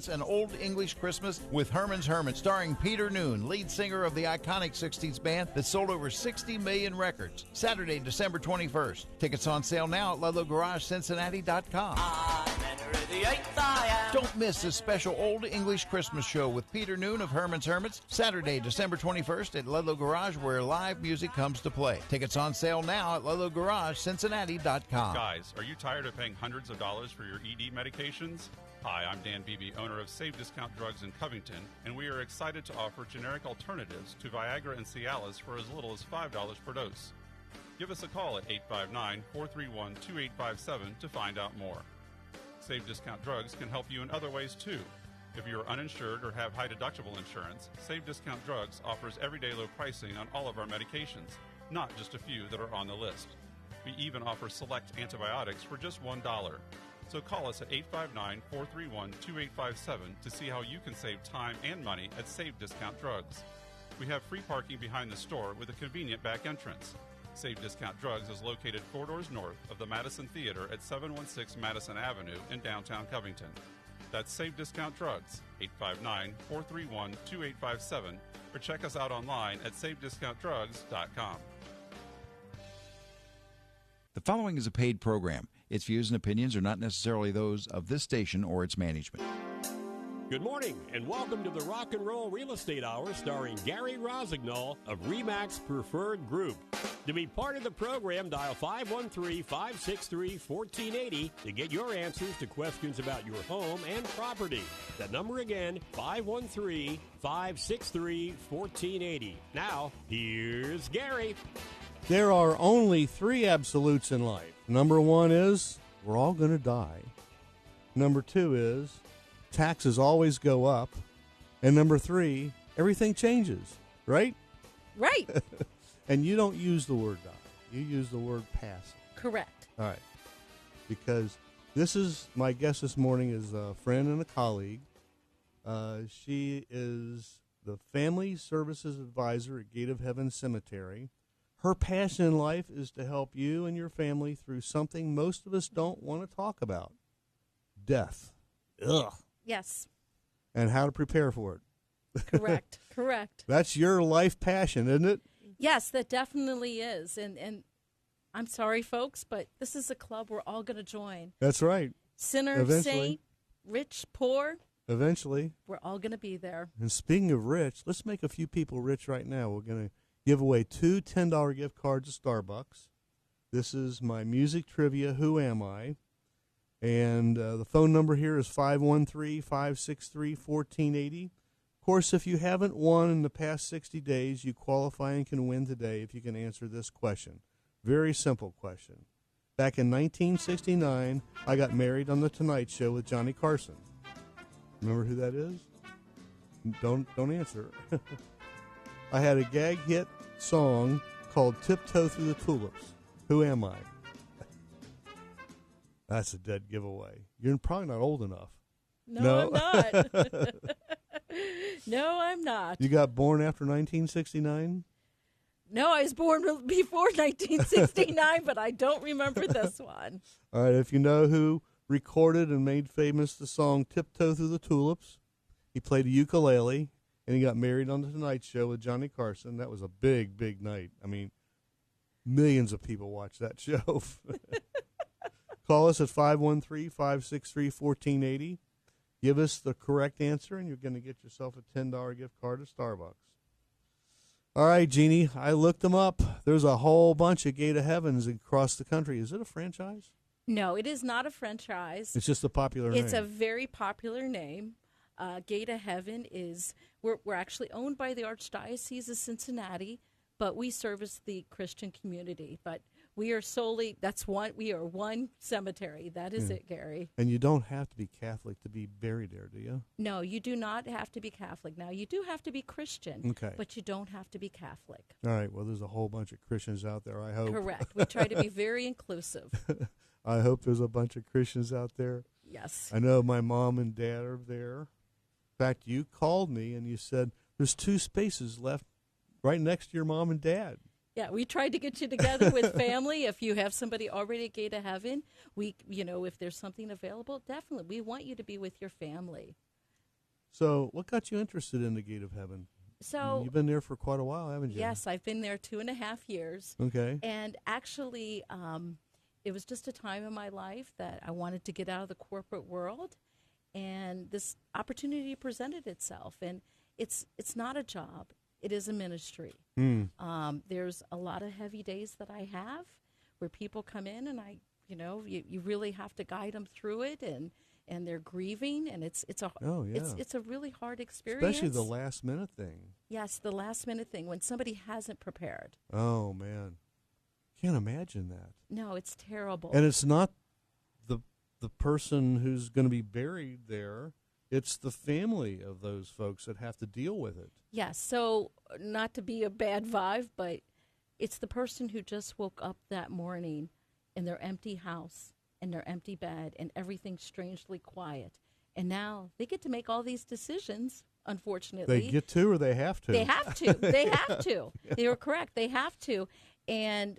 An Old English Christmas with Herman's Hermits, starring Peter Noon, lead singer of the iconic 60s band that sold over 60 million records. Saturday, December 21st. Tickets on sale now at LudlowGarageCincinnati.com. Don't miss this special Old English Christmas show with Peter Noon of Herman's Hermits, Saturday, December 21st at Ludlow Garage, where live music comes to play. Tickets on sale now at LudlowGarageCincinnati.com. Guys, are you tired of paying hundreds of dollars for your ED medications? Hi, I'm Dan Beebe, owner of Save Discount Drugs in Covington, and we are excited to offer generic alternatives to Viagra and Cialis for as little as $5 per dose. Give us a call at 859-431-2857 to find out more. Save Discount Drugs can help you in other ways too. If you are uninsured or have high deductible insurance, Save Discount Drugs offers everyday low pricing on all of our medications, not just a few that are on the list. We even offer select antibiotics for just $1. So call us at 859-431-2857 to see how you can save time and money at Save Discount Drugs. We have free parking behind the store with a convenient back entrance. Save Discount Drugs is located 4 doors north of the Madison Theater at 716 Madison Avenue in downtown Covington. That's Save Discount Drugs, 859-431-2857, or check us out online at savediscountdrugs.com. The following is a paid program. Its views and opinions are not necessarily those of this station or its management. Good morning, and welcome to the Rock and Roll Real Estate Hour starring Gary Rossignol of RE/MAX Preferred Group. To be part of the program, dial 513-563-1480 to get your answers to questions about your home and property. That number again, 513-563-1480. Now, here's Gary. There are only three absolutes in life. Number one is we're all going to die. Number two is taxes always go up. And number three, everything changes, right? Right. And you don't use the word die. You use the word pass. Correct. All right. Because this is, my guest this morning is a friend and a colleague. She is the Family Services Advisor at Gate of Heaven Cemetery. Her passion in life is to help you and your family through something most of us don't want to talk about. Death. Ugh. Yes. And how to prepare for it. Correct. Correct. That's your life passion, isn't it? Yes, that definitely is. And I'm sorry, folks, but this is a club we're all going to join. That's right. Sinner, saint, rich, poor. Eventually. We're all going to be there. And speaking of rich, let's make a few people rich right now. We're going to give away two $10 gift cards to Starbucks. This is my music trivia, Who Am I? And the phone number here is 513-563-1480. Of course, if you haven't won in the past 60 days, you qualify and can win today if you can answer this question. Very simple question. Back in 1969, I got married on The Tonight Show with Johnny Carson. Remember who that is? Don't answer. I had a gag hit song called Tiptoe Through the Tulips. Who am I? That's a dead giveaway. You're probably not old enough. No, I'm not. No, I'm not. You got born after 1969? No, I was born before 1969, but I don't remember this one. All right, if you know who recorded and made famous the song Tiptoe Through the Tulips, he played a ukulele, and he got married on The Tonight Show with Johnny Carson. That was a big, big night. I mean, millions of people watched that show. Call us at 513-563-1480. Give us the correct answer, and you're going to get yourself a $10 gift card to Starbucks. All right, Jeannie, I looked them up. There's a whole bunch of Gate of Heavens across the country. Is it a franchise? No, it is not a franchise. It's just a popular name. It's a very popular name. Gate of Heaven is, we're actually owned by the Archdiocese of Cincinnati, but we service the Christian community. But we are solely, we are one cemetery. That is it, Gary. And you don't have to be Catholic to be buried there, do you? No, you do not have to be Catholic. Now, you do have to be Christian, but you don't have to be Catholic. All right, well, there's a whole bunch of Christians out there, I hope. Correct. We try to be very inclusive. I hope there's a bunch of Christians out there. Yes. I know my mom and dad are there. In fact, you called me and you said there's 2 spaces left right next to your mom and dad. Yeah, we tried to get you together with family. If you have somebody already at Gate of Heaven, if there's something available, definitely. We want you to be with your family. So what got you interested in the Gate of Heaven? So you've been there for quite a while, haven't you? yes, I've been there 2.5 years. Okay. And actually, it was just a time in my life that I wanted to get out of the corporate world, and this opportunity presented itself. And it's not a job; it is a ministry. There's a lot of heavy days that I have where people come in, and you really have to guide them through it, and they're grieving, and it's a really hard experience. Especially the last minute thing. Yes, the last minute thing when somebody hasn't prepared. Oh man, can't imagine that. No, it's terrible. And it's not the person who's going to be buried there. It's the family of those folks that have to deal with it. Yes, so not to be a bad vibe, but it's the person who just woke up that morning in their empty house, in their empty bed, and everything's strangely quiet. And now they get to make all these decisions, unfortunately. They get to, or they have to? They have to. They have to. Yeah. They were correct. They have to. And,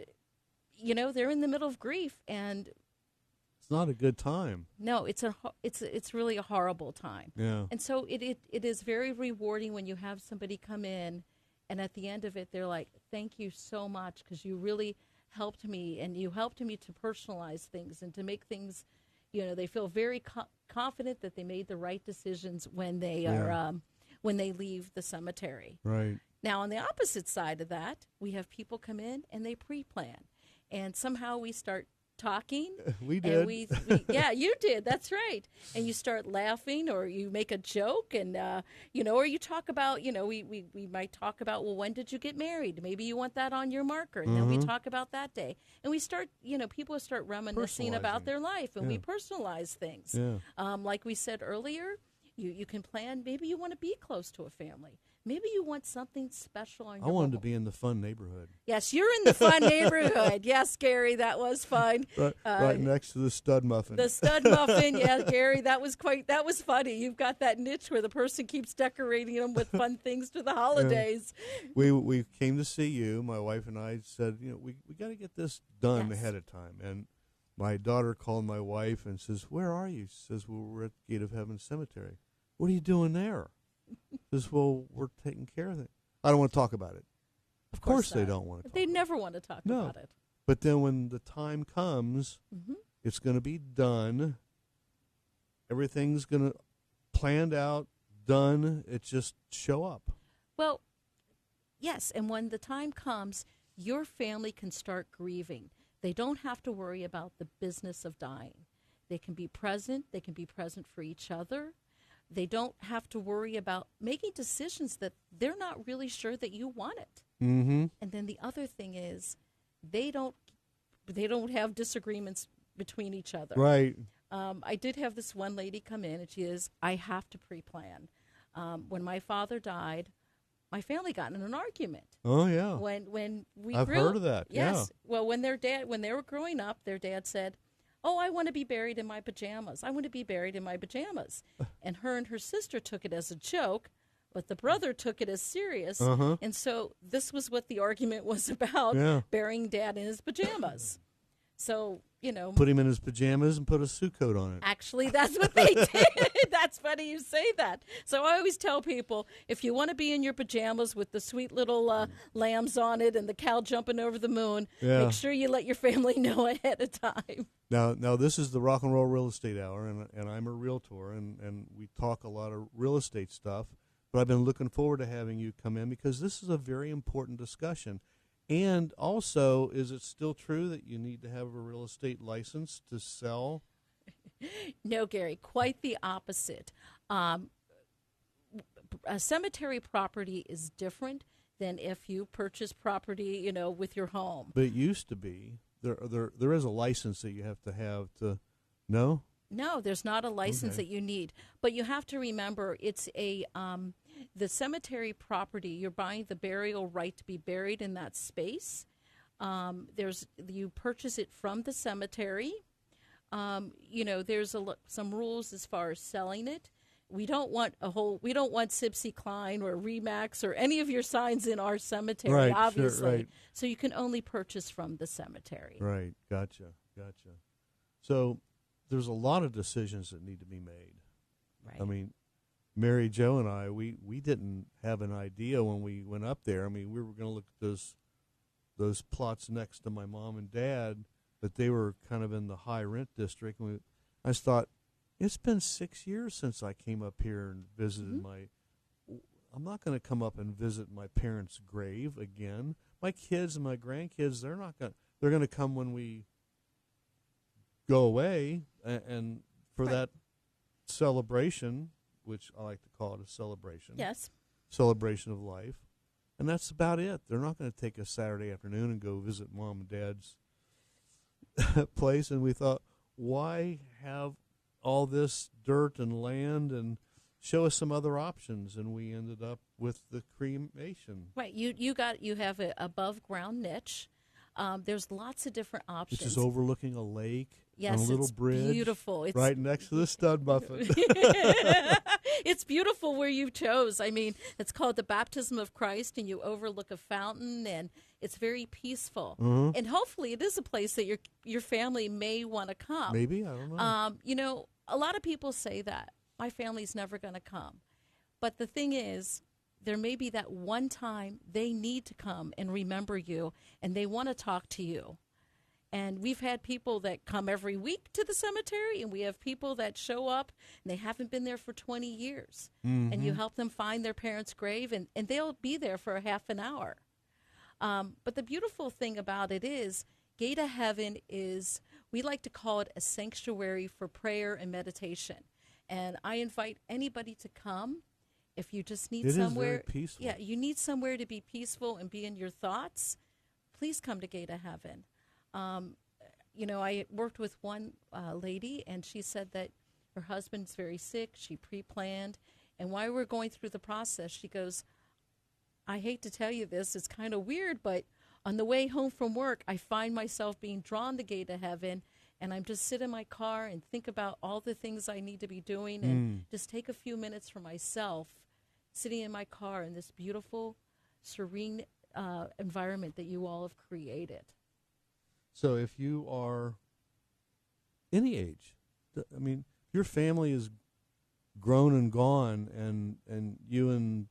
they're in the middle of grief, and it's not a good time. No, it's really a horrible time. Yeah. And so it is very rewarding when you have somebody come in, and at the end of it, they're like, "Thank you so much, because you really helped me, and you helped me to personalize things and to make things." They feel very confident that they made the right decisions when they are when they leave the cemetery. Right. Now, on the opposite side of that, we have people come in and they pre-plan, and somehow we start talking. We did. And yeah, you did. That's right. And you start laughing, or you make a joke, and or you talk about, we might talk about, well, when did you get married? Maybe you want that on your marker, and then we talk about that day, and we start, people start reminiscing about their life, and we personalize things. Yeah. Like we said earlier, you can plan. Maybe you want to be close to a family. Maybe you want something special on your I wanted home. to be in the fun neighborhood. Yes, you're in the fun neighborhood. Yes, Gary, that was fun. Right next to the stud muffin. The stud muffin, yeah, Gary, that was funny. You've got that niche where the person keeps decorating them with fun things to the holidays. Yeah. We came to see you. My wife and I said, we got to get this done ahead of time. And my daughter called my wife and says, "Where are you?" She says, "Well, we're at Gate of Heaven Cemetery." "What are you doing there?" Says, "Well, we're taking care of it." I don't want to talk about it. Of course they don't want to talk They never want to talk about it. But then when the time comes, it's going to be done. Everything's going to planned out, done. It's just show up. Well, yes, and when the time comes, your family can start grieving. They don't have to worry about the business of dying. They can be present. They can be present for each other. They don't have to worry about making decisions that they're not really sure that you want it. Mm-hmm. And then the other thing is, they don't have disagreements between each other. Right. I did have this one lady come in, and she is, "I have to pre-plan." When my father died, my family got in an argument. Oh yeah. When we I've heard of that. Yes. Yeah. Well, when they were growing up, their dad said, "Oh, I want to be buried in my pajamas. I want to be buried in my pajamas." And her sister took it as a joke, but the brother took it as serious. And so this was what the argument was about, burying Dad in his pajamas. So, Put him in his pajamas and put a suit coat on it. Actually, that's what they did. That's funny you say that. So I always tell people, if you want to be in your pajamas with the sweet little lambs on it and the cow jumping over the moon, make sure you let your family know ahead of time. Now this is the Rock and Roll Real Estate Hour, and I'm a realtor, and we talk a lot of real estate stuff. But I've been looking forward to having you come in because this is a very important discussion. And also, is it still true that you need to have a real estate license to sell? No, Gary, quite the opposite. A cemetery property is different than if you purchase property, with your home. But it used to be. There is a license that you have to, no? No, there's not a license that you need. But you have to remember, it's the cemetery property, you're buying the burial right to be buried in that space. You purchase it from the cemetery. There's some rules as far as selling it. We don't want Sipsy Klein or Remax or any of your signs in our cemetery, obviously. Sure, right. So you can only purchase from the cemetery. Right. Gotcha. So there's a lot of decisions that need to be made. Right. I mean, Mary Jo and I, we didn't have an idea when we went up there. I mean, we were going to look at those plots next to my mom and dad, but they were kind of in the high rent district. And I just thought, it's been 6 years since I came up here and visited I'm not going to come up and visit my parents' grave again. My kids and my grandkids, they're going to come when we go away, and for that celebration, which I like to call it a celebration. Yes. Celebration of life. And that's about it. They're not going to take a Saturday afternoon and go visit mom and dad's place. And we thought, why have all this dirt and land, and show us some other options? And we ended up with the cremation. Right. You have an above ground niche. There's lots of different options. Which is overlooking a lake. Yes, on a little it's bridge. Beautiful. It's right next to the stud muffin. It's beautiful where you chose. I mean, it's called the Baptism of Christ, and you overlook a fountain, and it's very peaceful. Mm-hmm. And hopefully it is a place that your family may want to come. Maybe, I don't know. You know, a lot of people say that. My family's never going to come. But the thing is, there may be that one time they need to come and remember you, and they want to talk to you. And we've had people that come every week to the cemetery, and we have people that show up, and they haven't been there for 20 years. Mm-hmm. And you help them find their parents' grave, and they'll be there for a half an hour. But the beautiful thing about it is, Gate of Heaven is, we like to call it a sanctuary for prayer and meditation. And I invite anybody to come. If you just need somewhere, is very peaceful. Yeah, you need somewhere to be peaceful and be in your thoughts, please come to Gate of Heaven. You know, I worked with one lady, and she said that her husband's very sick. She pre-planned. And while we're going through the process, she goes, I hate to tell you this, it's kind of weird, but on the way home from work, I find myself being drawn to Gate of Heaven, and I'm just sit in my car and think about all the things I need to be doing and just take a few minutes for myself, sitting in my car in this beautiful, serene environment that you all have created. So if you are any age, I mean, your family is grown and gone, and you and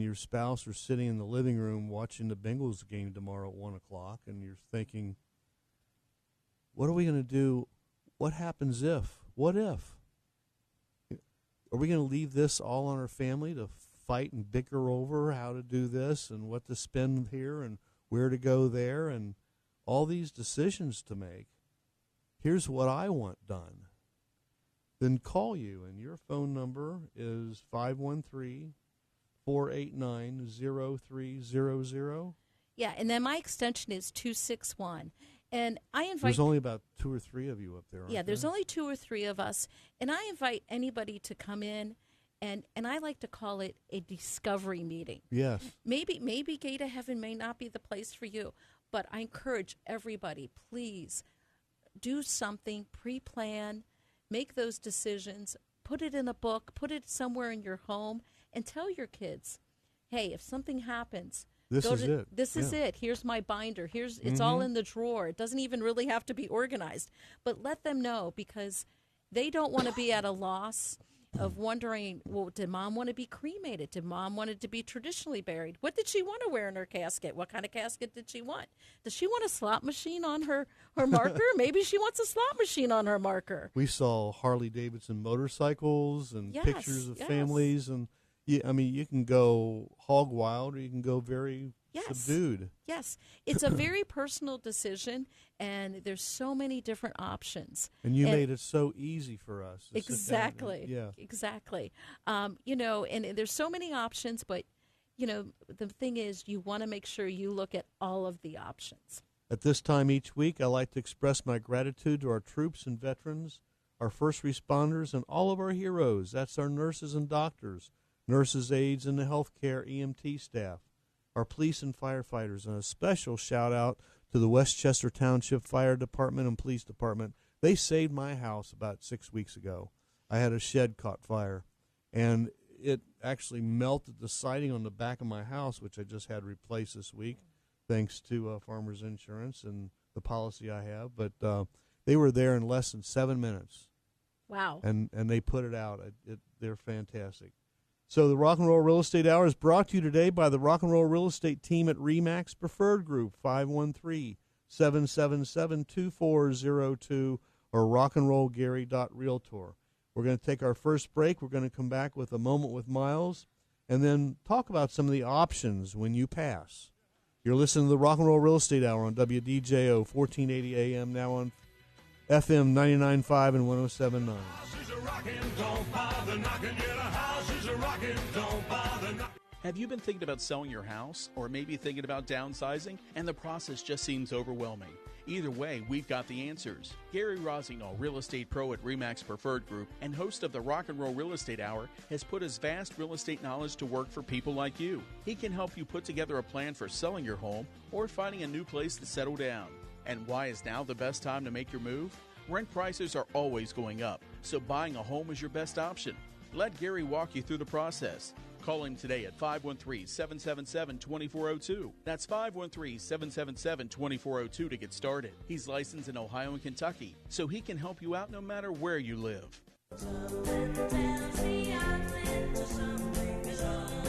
your spouse are sitting in the living room watching the Bengals game tomorrow at 1 o'clock, and you're thinking, what are we going to do? What happens if? What if? Are we going to leave this all on our family to fight and bicker over how to do this and what to spend here and where to go there and all these decisions to make? Here's what I want done. Then call you, and your phone number is 513-489-0300. Yeah, and then my extension is 261. And I invite... There's only about 2 or 3 of you up there, aren't Yeah, there's there? only 2 or 3 of us. And I invite anybody to come in, and I like to call it a discovery meeting. Yes. Maybe Gate of Heaven may not be the place for you, but I encourage everybody, please do something, pre-plan, make those decisions, put it in a book, put it somewhere in your home, and tell your kids, hey, if something happens... This is it. Here's my binder. It's all in the drawer. It doesn't even really have to be organized. But let them know, because they don't want to be at a loss of wondering, well, did Mom want to be cremated? Did Mom want it to be traditionally buried? What did she want to wear in her casket? What kind of casket did she want? Does she want a slot machine on her marker? Maybe she wants a slot machine on her marker. We saw Harley-Davidson motorcycles and pictures of families, and I mean, you can go hog wild or you can go very subdued. Yes. It's a very personal decision, and there's so many different options. And you made it so easy for us. Exactly. Exactly. You know, and there's so many options, but, you know, the thing is, you want to make sure you look at all of the options. At this time each week, I like to express my gratitude to our troops and veterans, our first responders, and all of our heroes. That's our nurses and doctors, nurses, aides, and the healthcare EMT staff, our police and firefighters, and a special shout-out to the Westchester Township Fire Department and Police Department. They saved my house about 6 weeks ago. I had a shed caught fire, and it actually melted the siding on the back of my house, which I just had replaced this week, thanks to Farmers Insurance and the policy I have. But they were there in less than 7 minutes. Wow. And they put it out. They're fantastic. So the Rock and Roll Real Estate Hour is brought to you today by the Rock and Roll Real Estate team at RE/MAX Preferred Group, 513-777-2402 or rockandrollgary.realtor. We're going to take our first break. We're going to come back with a moment with Miles and then talk about some of the options when you pass. You're listening to the Rock and Roll Real Estate Hour on WDJO, 1480 AM, now on FM 99.5 and 107.9. Have you been thinking about selling your house or maybe thinking about downsizing and the process just seems overwhelming? Either way, we've got the answers. Gary Rossignol, real estate pro at RE/MAX Preferred Group and host of the Rock and Roll Real Estate Hour, has put his vast real estate knowledge to work for people like you. He can help you put together a plan for selling your home or finding a new place to settle down. And why is now the best time to make your move? Rent prices are always going up, so buying a home is your best option. Let Gary walk you through the process. Call him today at 513-777-2402. That's 513-777-2402 to get started. He's licensed in Ohio and Kentucky, so he can help you out no matter where you live.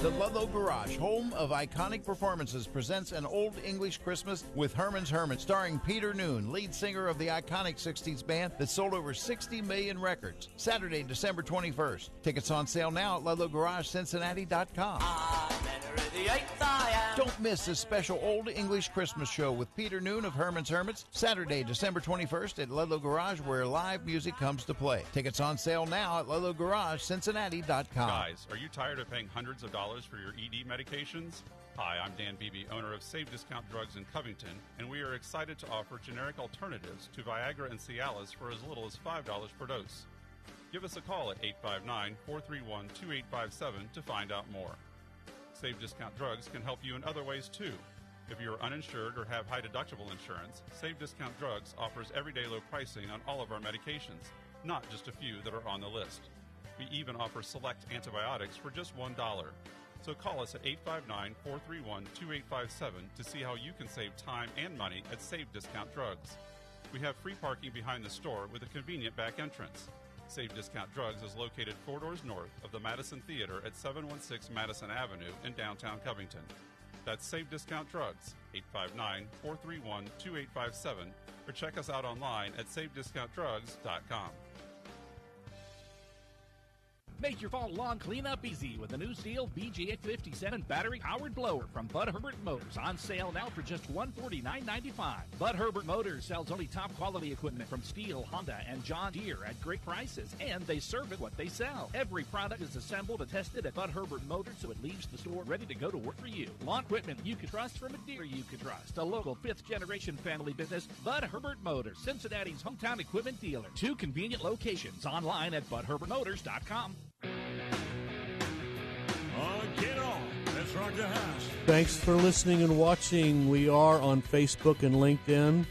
The Ludlow Garage, home of iconic performances, presents an Old English Christmas with Herman's Hermit, starring Peter Noon, lead singer of the iconic 60s band that sold over 60 million records. Saturday, December 21st. Tickets on sale now at LudlowGarageCincinnati.com. Don't miss this special Old English Christmas show with Peter Noon of Herman's Hermits, Saturday, December 21st at Ludlow Garage, where live music comes to play. Tickets on sale now at LudlowGarageCincinnati.com. Guys, are you tired of paying hundreds of dollars for your ED medications? Hi, I'm Dan Beebe, owner of Save Discount Drugs in Covington, and we are excited to offer generic alternatives to Viagra and Cialis for as little as $5 per dose. Give us a call at 859-431-2857 to find out more. Save Discount Drugs can help you in other ways too. If you are uninsured or have high deductible insurance, Save Discount Drugs offers everyday low pricing on all of our medications, not just a few that are on the list. We even offer select antibiotics for just $1. So call us at 859-431-2857 to see how you can save time and money at Save Discount Drugs. We have free parking behind the store with a convenient back entrance. Save Discount Drugs is located 4 doors north of the Madison Theater at 716 Madison Avenue in downtown Covington. That's Save Discount Drugs, 859-431-2857, or check us out online at savediscountdrugs.com. Make your fall lawn cleanup easy with the new Steel BGX57 battery-powered blower from Bud Herbert Motors, on sale now for just $149.95. Bud Herbert Motors sells only top-quality equipment from Steel, Honda, and John Deere at great prices, and they service what they sell. Every product is assembled and tested at Bud Herbert Motors, so it leaves the store ready to go to work for you. Lawn equipment you can trust from a dealer you can trust. A local fifth-generation family business, Bud Herbert Motors, Cincinnati's hometown equipment dealer. 2 convenient locations, online at budherbertmotors.com. Get on. Let's rock the house. Thanks for listening and watching. We are on Facebook and LinkedIn.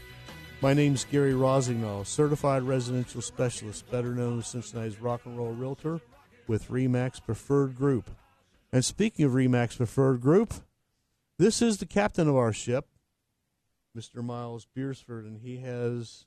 My name's Gary Rossignol, certified residential specialist, better known as Cincinnati's rock and roll realtor with RE/MAX Preferred Group. And speaking of RE/MAX Preferred Group, this is the captain of our ship, Mr. Miles Beersford, and he has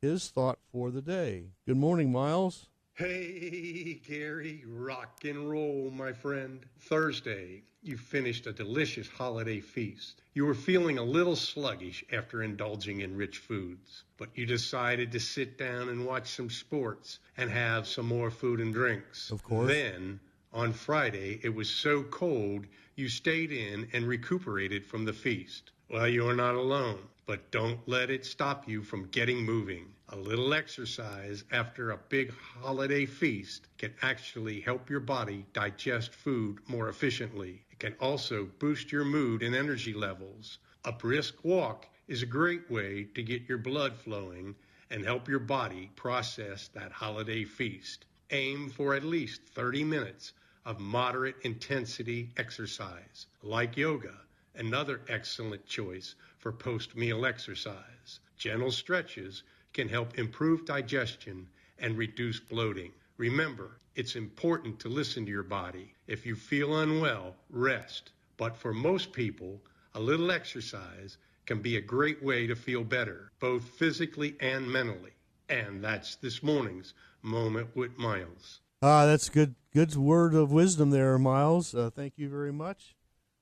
his thought for the day. Good morning, Miles. Hey, Gary, rock and roll, my friend. Thursday, you finished a delicious holiday feast. You were feeling a little sluggish after indulging in rich foods, but you decided to sit down and watch some sports and have some more food and drinks. Of course. Then, on Friday, it was so cold, you stayed in and recuperated from the feast. Well, you're not alone, but don't let it stop you from getting moving. A little exercise after a big holiday feast can actually help your body digest food more efficiently. It can also boost your mood and energy levels. A brisk walk is a great way to get your blood flowing and help your body process that holiday feast. Aim for at least 30 minutes of moderate intensity exercise, like yoga, another excellent choice for post-meal exercise. Gentle stretches can help improve digestion and reduce bloating. Remember, it's important to listen to your body. If you feel unwell, rest. But for most people, a little exercise can be a great way to feel better, both physically and mentally. And that's this morning's Moment with Miles. That's good word of wisdom there, Miles. Thank you very much.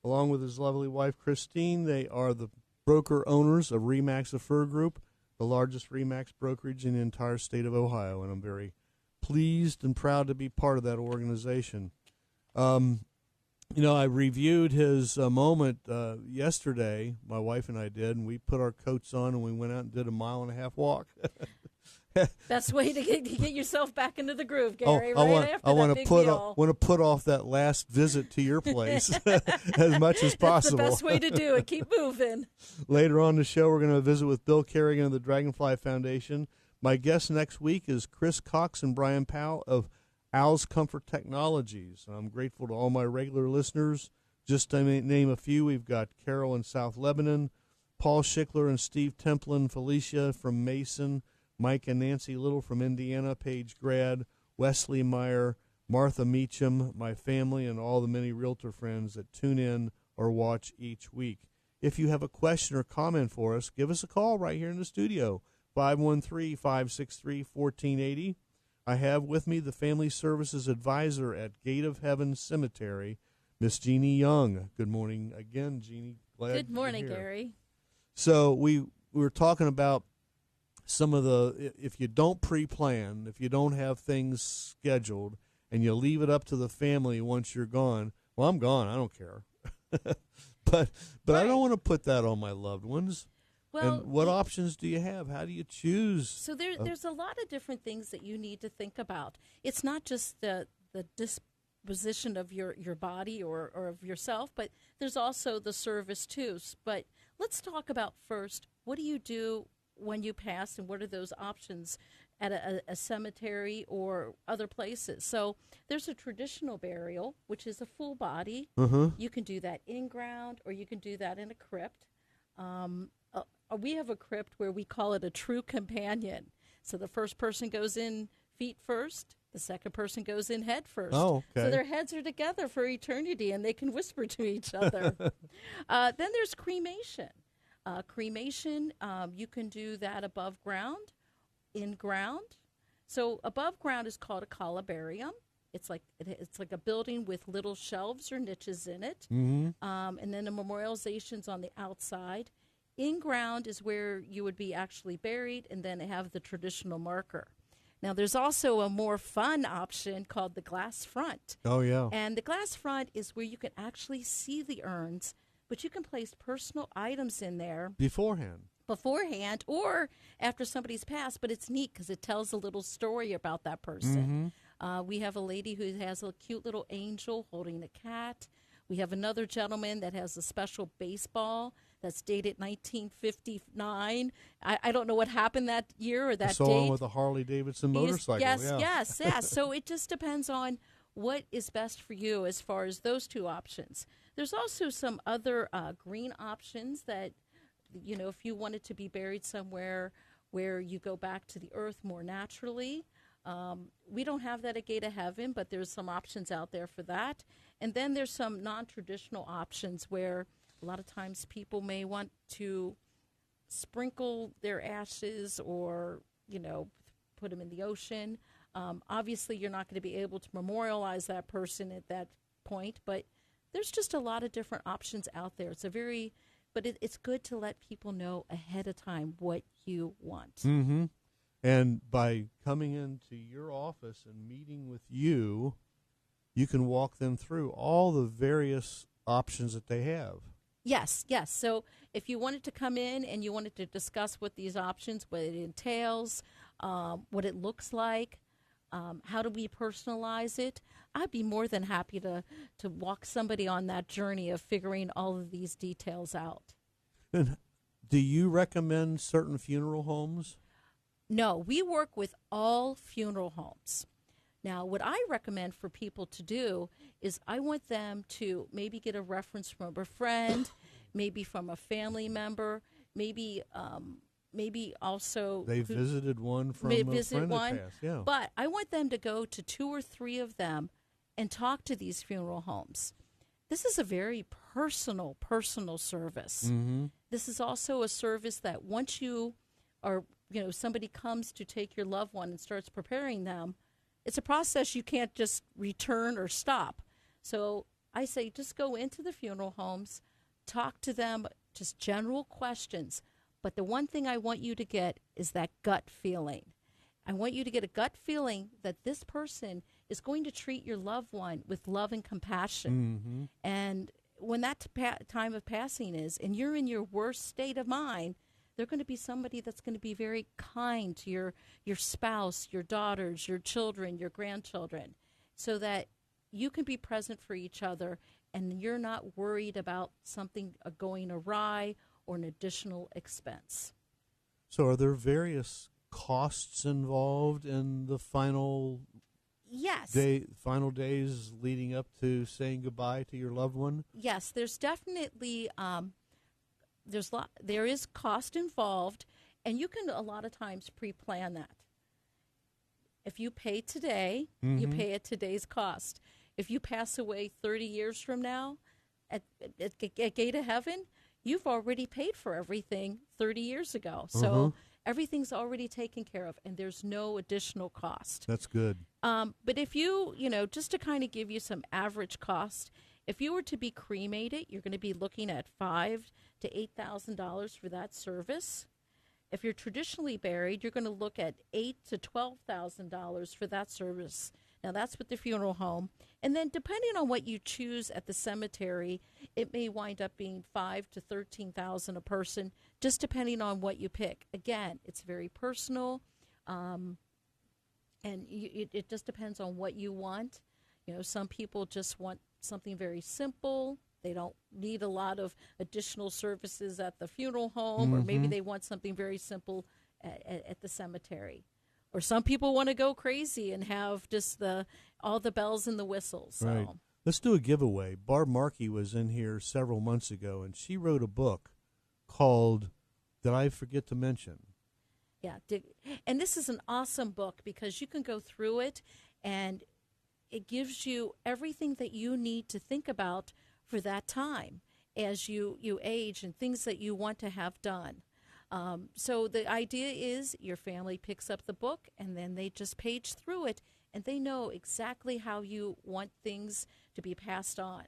Along with his lovely wife, Christine, they are the broker owners of RE/MAX Preferred Group, the largest RE/MAX brokerage in the entire state of Ohio, and I'm very pleased and proud to be part of that organization. I reviewed his moment yesterday, my wife and I did, and we put our coats on and we went out and did a 1.5 mile walk. Best way to get yourself back into the groove, Gary. I want to put off that last visit to your place as much as possible. That's the best way to do it. Keep moving. Later on in the show, we're going to visit with Bill Kerrigan of the Dragonfly Foundation. My guest next week is Chris Cox and Brian Powell of Al's Comfort Technologies. I'm grateful to all my regular listeners. Just to name a few, we've got Carol in South Lebanon, Paul Schickler and Steve Templin, Felicia from Mason, Mike and Nancy Little from Indiana, Paige Grad, Wesley Meyer, Martha Meacham, my family, and all the many realtor friends that tune in or watch each week. If you have a question or comment for us, give us a call right here in the studio, 513-563-1480. I have with me the Family Services Advisor at Gate of Heaven Cemetery, Miss Jeanne Young. Good morning again, Jeanne. Good morning, Gary. So we were talking about some of if you don't pre-plan, if you don't have things scheduled, and you leave it up to the family once you're gone, well, I'm gone. I don't care. but right. I don't want to put that on my loved ones. Well, and what options do you have? How do you choose? So there's a lot of different things that you need to think about. It's not just the disposition of your body or of yourself, but there's also the service too. But let's talk about first, what do you do when you pass, and what are those options at a cemetery or other places? So there's a traditional burial, which is a full body. Uh-huh. You can do that in ground, or you can do that in a crypt. We have a crypt where we call it a true companion. So the first person goes in feet first, the second person goes in head first. Oh, okay. So their heads are together for eternity, and they can whisper to each other. Then there's cremation. You can do that above ground, in ground. So above ground is called a columbarium. It's like a building with little shelves or niches in it. Mm-hmm. And then the memorialization's on the outside. In ground is where you would be actually buried, and then they have the traditional marker. Now, there's also a more fun option called the glass front. Oh, yeah. And the glass front is where you can actually see the urns, but you can place personal items in there beforehand, or after somebody's passed. But it's neat because it tells a little story about that person. Mm-hmm. We have a lady who has a cute little angel holding a cat. We have another gentleman that has a special baseball that's dated 1959. I don't know what happened that year or that date. I saw him with a Harley-Davidson motorcycle. Yes. So it just depends on what is best for you as far as those two options. There's also some other green options that, if you wanted to be buried somewhere where you go back to the earth more naturally. We don't have that at Gate of Heaven, but there's some options out there for that. And then there's some non-traditional options where a lot of times people may want to sprinkle their ashes or, put them in the ocean. Obviously, you're not going to be able to memorialize that person at that point, but there's just a lot of different options out there. It's good to let people know ahead of time what you want. Mm-hmm. And by coming into your office and meeting with you, you can walk them through all the various options that they have. Yes. So if you wanted to come in and you wanted to discuss what these options, what it entails, what it looks like, how do we personalize it, I'd be more than happy to walk somebody on that journey of figuring all of these details out. And do you recommend certain funeral homes? No, we work with all funeral homes. Now, what I recommend for people to do is I want them to maybe get a reference from a friend, maybe from a family member, maybe also they visited one from a friend that passed. Yeah. But I want them to go to 2 or 3 of them and talk to these funeral homes. This is a very personal service. Mm-hmm. This is also a service that once you are somebody comes to take your loved one and starts preparing them, it's a process you can't just return or stop. So I say just go into the funeral homes, talk to them, just general questions. But the one thing I want you to get is that gut feeling. I want you to get a gut feeling that this person is going to treat your loved one with love and compassion. Mm-hmm. And when that time of passing is, and you're in your worst state of mind, they're going to be somebody that's going to be very kind to your spouse, your daughters, your children, your grandchildren, so that you can be present for each other and you're not worried about something going awry or an additional expense. So are there various costs involved in the final days leading up to saying goodbye to your loved one? Yes, there's definitely there is cost involved, and you can a lot of times pre-plan that. If you pay today, you pay at today's cost. If you pass away 30 years from now at Gate of Heaven, you've already paid for everything 30 years ago. So everything's already taken care of, and there's no additional cost. That's good. But if you, just to kind of give you some average cost, if you were to be cremated, you're going to be looking at $5,000 to $8,000 for that service. If you're traditionally buried, you're going to look at $8,000 to $12,000 for that service. Now, that's with the funeral home. And then depending on what you choose at the cemetery, it may wind up being $5,000 to $13,000 a person, just depending on what you pick. Again, it's very personal, and it just depends on what you want. Some people just want something very simple. They don't need a lot of additional services at the funeral home, or maybe they want something very simple at the cemetery. Or some people want to go crazy and have just all the bells and the whistles. So. Right. Let's do a giveaway. Barb Markey was in here several months ago, and she wrote a book called Did I Forget to Mention? Yeah, and this is an awesome book because you can go through it, and it gives you everything that you need to think about for that time as you age and things that you want to have done. So the idea is your family picks up the book, and then they just page through it, and they know exactly how you want things to be passed on.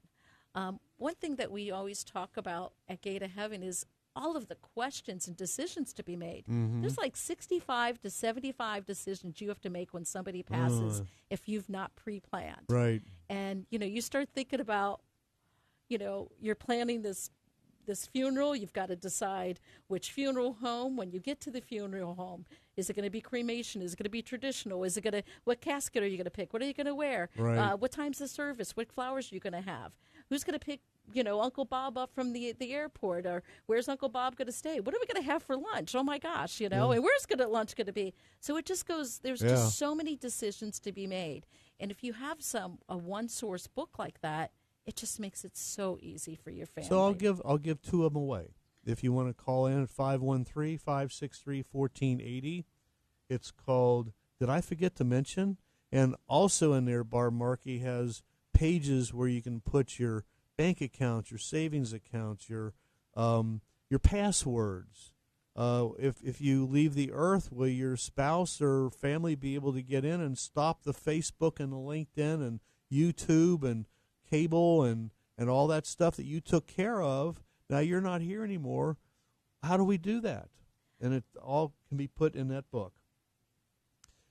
One thing that we always talk about at Gate of Heaven is all of the questions and decisions to be made. There's like 65 to 75 decisions you have to make when somebody passes if you've not pre-planned. Right. And, you start thinking about, you're planning this funeral. You've got to decide which funeral home. When you get to the funeral home, is it going to be cremation? Is it going to be traditional? What casket are you going to pick? What are you going to wear? Right. What time's the service? What flowers are you going to have? Who's going to pick, Uncle Bob up from the airport? Or where's Uncle Bob going to stay? What are we going to have for lunch? Oh my gosh, and where's lunch going to be? So it just goes, there's just so many decisions to be made. And if you have a one-source book like that, it just makes it so easy for your family. So I'll give two of them away. If you want to call in at 513-563-1480, it's called Did I Forget to Mention? And also in there, Barb Markey has pages where you can put your bank accounts, your savings accounts, your passwords. If you leave the earth, will your spouse or family be able to get in and stop the Facebook and the LinkedIn and YouTube and cable and all that stuff that you took care of? Now you're not here anymore. How do we do that? And it all can be put in that book.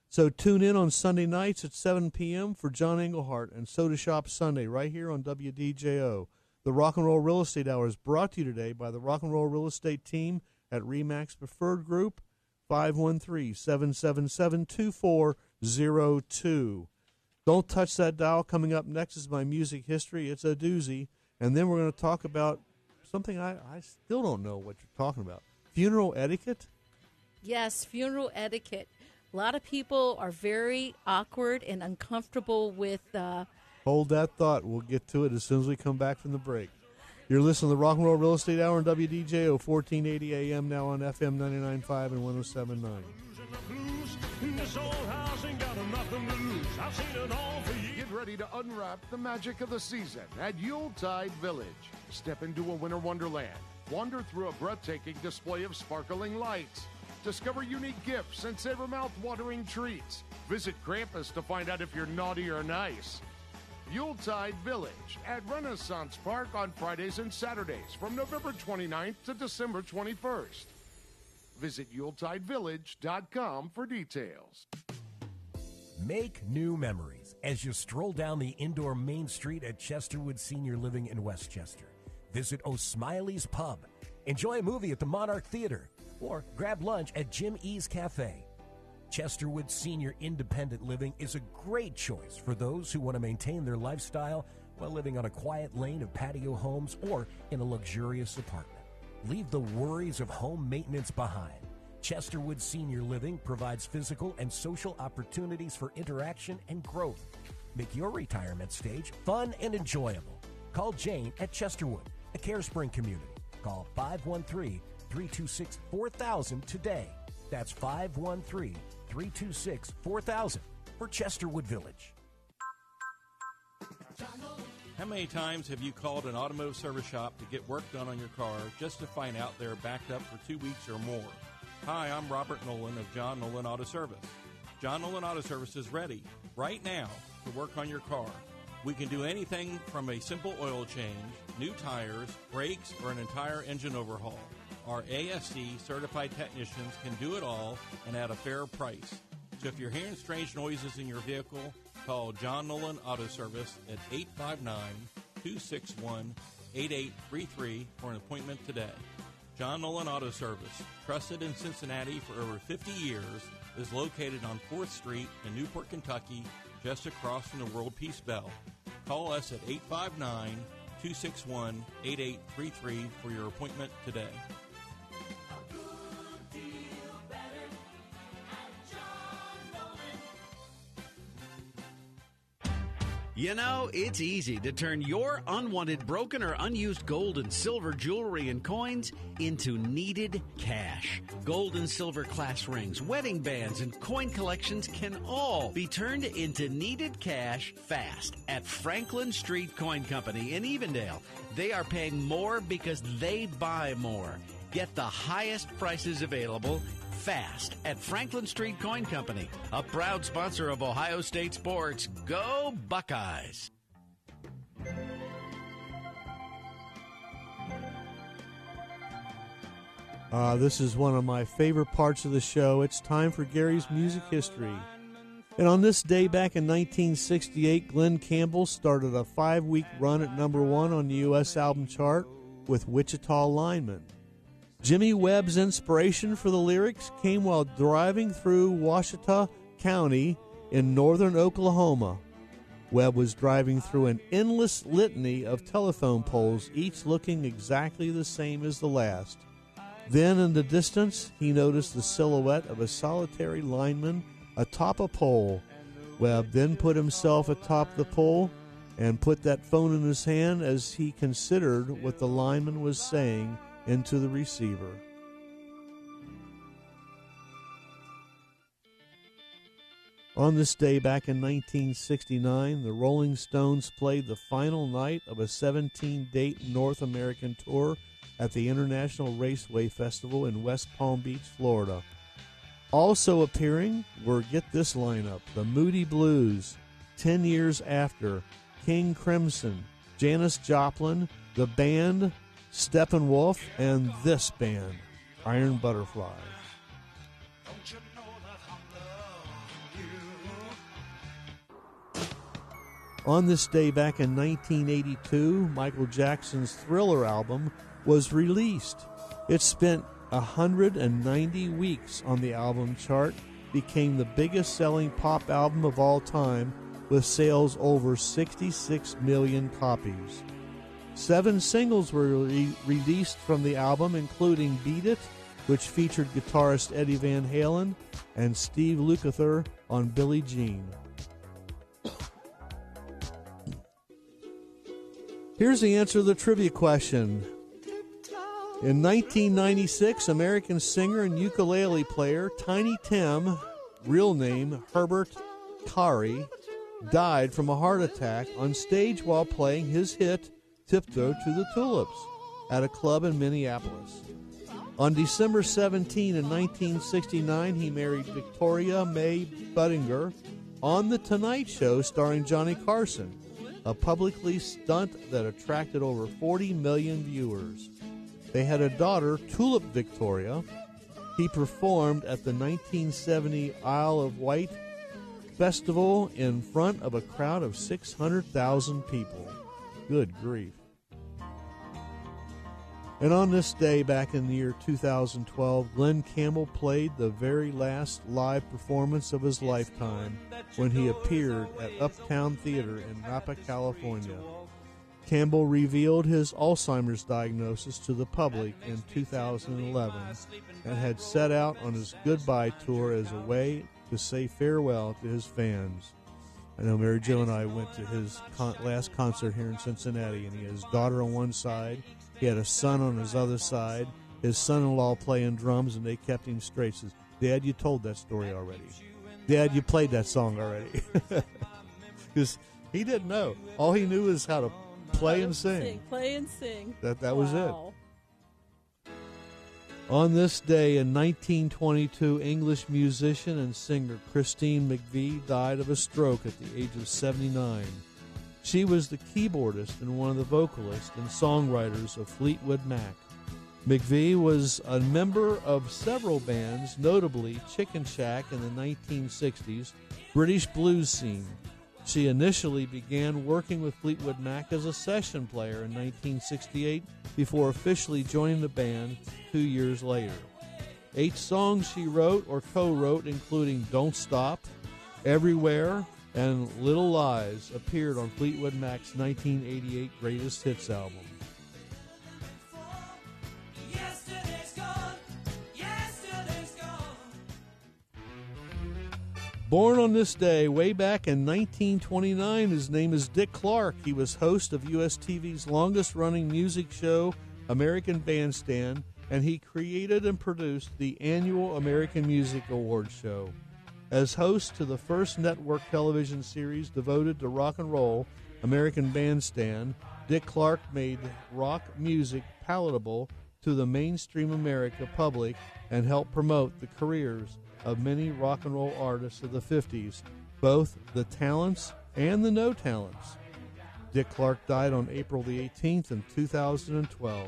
So tune in on Sunday nights at 7 p.m. for John Englehart and Soda Shop Sunday right here on WDJO. The Rock and Roll Real Estate Hour is brought to you today by the Rock and Roll Real Estate team at RE/MAX Preferred Group, 513-777-2402. Don't touch that dial. Coming up next is my music history. It's a doozy. And then we're going to talk about something I still don't know what you're talking about. Funeral etiquette? Yes, funeral etiquette. A lot of people are very awkward and uncomfortable with... Hold that thought. We'll get to it as soon as we come back from the break. You're listening to the Rock and Roll Real Estate Hour on WDJO, 1480 AM, now on FM 99.5 and 107.9. Get ready to unwrap the magic of the season at Yuletide Village. Step into a winter wonderland. Wander through a breathtaking display of sparkling lights. Discover unique gifts and savor mouth-watering treats. Visit Krampus to find out if you're naughty or nice. Yuletide Village at Renaissance Park on Fridays and Saturdays from November 29th to December 21st. Visit YuletideVillage.com for details. Make new memories as you stroll down the indoor Main Street at Chesterwood Senior Living in Westchester. Visit O'Smiley's Pub. Enjoy a movie at the Monarch Theater or grab lunch at Jim E's Cafe. Chesterwood Senior Independent Living is a great choice for those who want to maintain their lifestyle while living on a quiet lane of patio homes or in a luxurious apartment. Leave the worries of home maintenance behind. Chesterwood Senior Living provides physical and social opportunities for interaction and growth. Make your retirement stage fun and enjoyable. Call Jane at Chesterwood, a CareSpring community. Call 513-326-4000 today. That's 513-326-4000 for Chesterwood Village. How many times have you called an automotive service shop to get work done on your car just to find out they're backed up for 2 weeks or more? Hi, I'm Robert Nolan of John Nolan Auto Service. John Nolan Auto Service is ready right now to work on your car. We can do anything from a simple oil change, new tires, brakes, or an entire engine overhaul. Our ASC certified technicians can do it all and at a fair price. So if you're hearing strange noises in your vehicle, call John Nolan Auto Service at 859-261-8833 for an appointment today. John Nolan Auto Service, trusted in Cincinnati for over 50 years, is located on 4th Street in Newport, Kentucky, just across from the World Peace Bell. Call us at 859-261-8833 for your appointment today. You know, it's easy to turn your unwanted, broken, or unused gold and silver jewelry and coins into needed cash. Gold and silver class rings, wedding bands, and coin collections can all be turned into needed cash fast at Franklin Street Coin Company in Evendale. They are paying more because they buy more. Get the highest prices available fast at Franklin Street Coin Company, a proud sponsor of Ohio State sports. Go Buckeyes! This is one of my favorite parts of the show. It's time for Gary's Music History. And on this day back in 1968, Glenn Campbell started a 5-week run at number 1 on the U.S. album chart with Wichita Lineman. Jimmy Webb's inspiration for the lyrics came while driving through Washita County in northern Oklahoma. Webb was driving through an endless litany of telephone poles, each looking exactly the same as the last. Then in the distance, he noticed the silhouette of a solitary lineman atop a pole. Webb then put himself atop the pole and put that phone in his hand as he considered what the lineman was saying into the receiver. On this day back in 1969, the Rolling Stones played the final night of a 17-date North American tour at the International Raceway Festival in West Palm Beach, Florida. Also appearing were, get this lineup, the Moody Blues, 10 years after, King Crimson, Janis Joplin, the band, Steppenwolf, and this band, Iron Butterflies. On this day back in 1982, Michael Jackson's Thriller album was released. It spent 190 weeks on the album chart, became the biggest selling pop album of all time with sales over 66 million copies. 7 singles were released from the album, including Beat It, which featured guitarist Eddie Van Halen, and Steve Lukather on Billie Jean. Here's the answer to the trivia question. In 1996, American singer and ukulele player Tiny Tim, real name Herbert Carey, died from a heart attack on stage while playing his hit Tiptoe to the Tulips at a club in Minneapolis. On December 17 in 1969, he married Victoria May Budinger on The Tonight Show starring Johnny Carson, a publicly stunt that attracted over 40 million viewers. They had a daughter, Tulip Victoria. He performed at the 1970 Isle of Wight Festival in front of a crowd of 600,000 people. Good grief. And on this day, back in the year 2012, Glenn Campbell played the very last live performance of his lifetime when he appeared at Uptown Theater in Napa, California. Campbell revealed his Alzheimer's diagnosis to the public in 2011 and had set out on his goodbye tour as a way to say farewell to his fans. I know Mary Jo and I went to his last concert here in Cincinnati, and he had his daughter on one side. He had a son on his other side, his son-in-law playing drums, and they kept him straight. Says, Dad, you told that story already. Dad, you played that song already. Because he didn't know. All he knew is how to play and sing. Play and sing. That was it. On this day in 1922, English musician and singer Christine McVie died of a stroke at the age of 79. She was the keyboardist and one of the vocalists and songwriters of Fleetwood Mac. McVie was a member of several bands, notably Chicken Shack in the 1960s, British blues scene. She initially began working with Fleetwood Mac as a session player in 1968 before officially joining the band 2 years later. 8 songs she wrote or co-wrote, including Don't Stop, Everywhere, and Little Lies, appeared on Fleetwood Mac's 1988 Greatest Hits album. Born on this day, way back in 1929, his name is Dick Clark. He was host of US TV's longest-running music show, American Bandstand, and he created and produced the annual American Music Awards show. As host to the first network television series devoted to rock and roll, American Bandstand, Dick Clark made rock music palatable to the mainstream America public and helped promote the careers of many rock and roll artists of the 50s, both the talents and the no talents. Dick Clark died on April the 18th in 2012.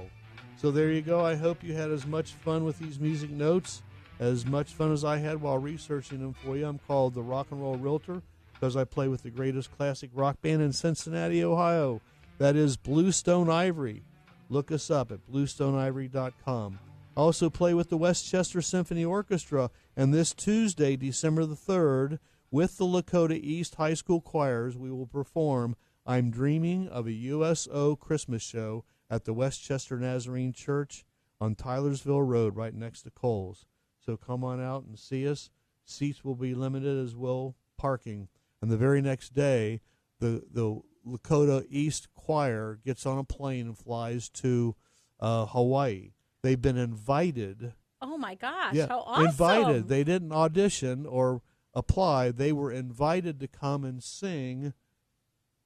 So there you go. I hope you had as much fun with these music notes, as much fun as I had while researching them for you. I'm called the Rock and Roll Realtor because I play with the greatest classic rock band in Cincinnati, Ohio. That is Bluestone Ivory. Look us up at bluestoneivory.com. I also play with the Westchester Symphony Orchestra, and this Tuesday, December the 3rd, with the Lakota East High School Choirs, we will perform I'm Dreaming of a USO Christmas Show at the Westchester Nazarene Church on Tylersville Road, right next to Kohl's. So come on out and see us. Seats will be limited as well, parking. And the very next day, the Lakota East Choir gets on a plane and flies to Hawaii. They've been invited. Oh, my gosh. Yeah, how awesome. Invited. They didn't audition or apply. They were invited to come and sing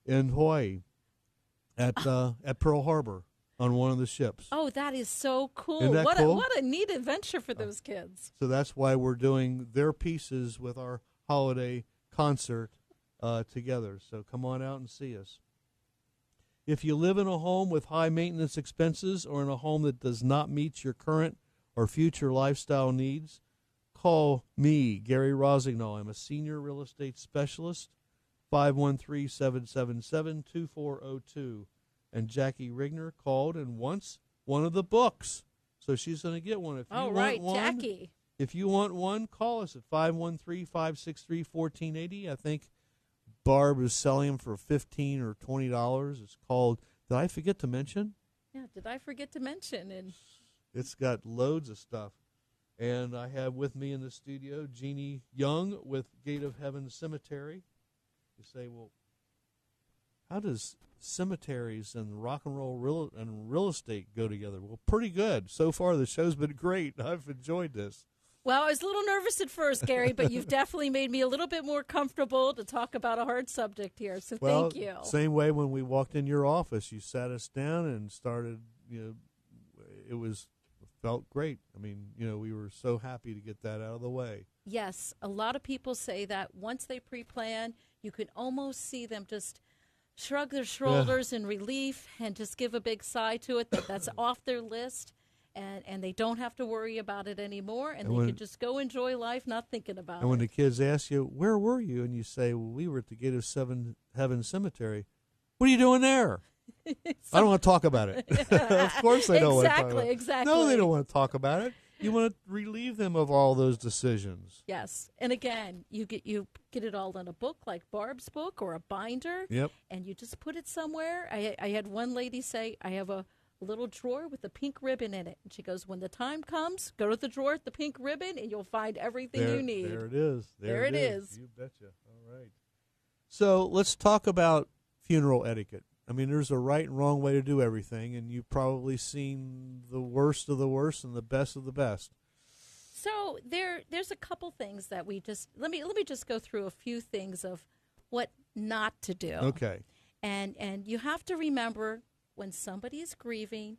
in Hawaii at Pearl Harbor on one of the ships. Oh, that is so cool. Isn't that cool? What a neat adventure for those kids. So that's why we're doing their pieces with our holiday concert together. So come on out and see us. If you live in a home with high maintenance expenses or in a home that does not meet your current or future lifestyle needs, call me, Gary Rossignol. I'm a senior real estate specialist, 513-777-2402. And Jackie Rigner called and wants one of the books. So she's going to get one. If you want one, Jackie. If you want one, call us at 513-563-1480. I think Barb is selling them for $15 or $20. It's called, did I forget to mention? Yeah, did I forget to mention? And it's got loads of stuff. And I have with me in the studio Jeanne Young with Gate of Heaven Cemetery. You say, well, how does cemeteries and rock and roll real estate go together? Well, pretty good. So far, the show's been great. I've enjoyed this. Well, I was a little nervous at first, Gary, but you've definitely made me a little bit more comfortable to talk about a hard subject here, so thank you. Same way when we walked in your office, you sat us down and started, it was felt great. I mean, we were so happy to get that out of the way. Yes, a lot of people say that once they pre-plan, you can almost see them just shrug their shoulders in relief and just give a big sigh to it that's off their list, and they don't have to worry about it anymore, and they can just go enjoy life not thinking about it. And when the kids ask you, where were you? And you say, well, we were at the Gate of Seven Heaven Cemetery. What are you doing there? I don't want to talk about it. Of course they don't want to talk about it. Exactly. No, they don't want to talk about it. You want to relieve them of all those decisions. Yes. And again, you get it all in a book like Barb's book or a binder. Yep. And you just put it somewhere. I had one lady say, I have a little drawer with a pink ribbon in it. And she goes, when the time comes, go to the drawer with the pink ribbon and you'll find everything you need. There it is. There it is. You betcha. All right. So let's talk about funeral etiquette. I mean, there's a right and wrong way to do everything, and you've probably seen the worst of the worst and the best of the best. So there's a couple things that we just let me just go through a few things of what not to do. Okay. And you have to remember when somebody is grieving,